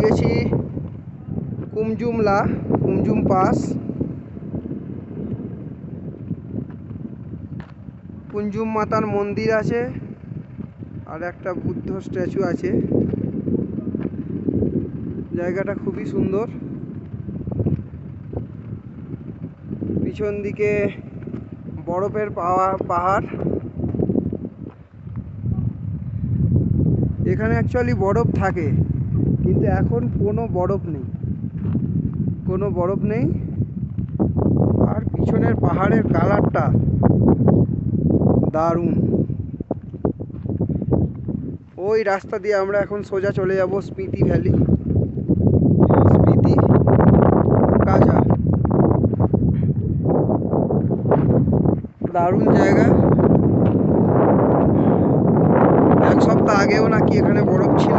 গেছি কুমজুমলা, কুমজুম পাস। কুমজুম মাতার মন্দির আছে আর একটা বুদ্ধ স্ট্যাচু আছে। জায়গাটা খুবই সুন্দর। পিছন দিকে বরফের পাহাড়। এখানে অ্যাকচুয়ালি বরফ থাকে, কিন্তু এখন কোনো বরফ নেই। আর পিছনের পাহাড়ের কালারটা দারুণ। ওই রাস্তা দিয়ে আমরা এখন সোজা চলে যাব স্পিতি ভ্যালি, স্পিতি কাজা। দারুণ জায়গা। এক সপ্তাহ আগেও নাকি এখানে বরফ ছিল।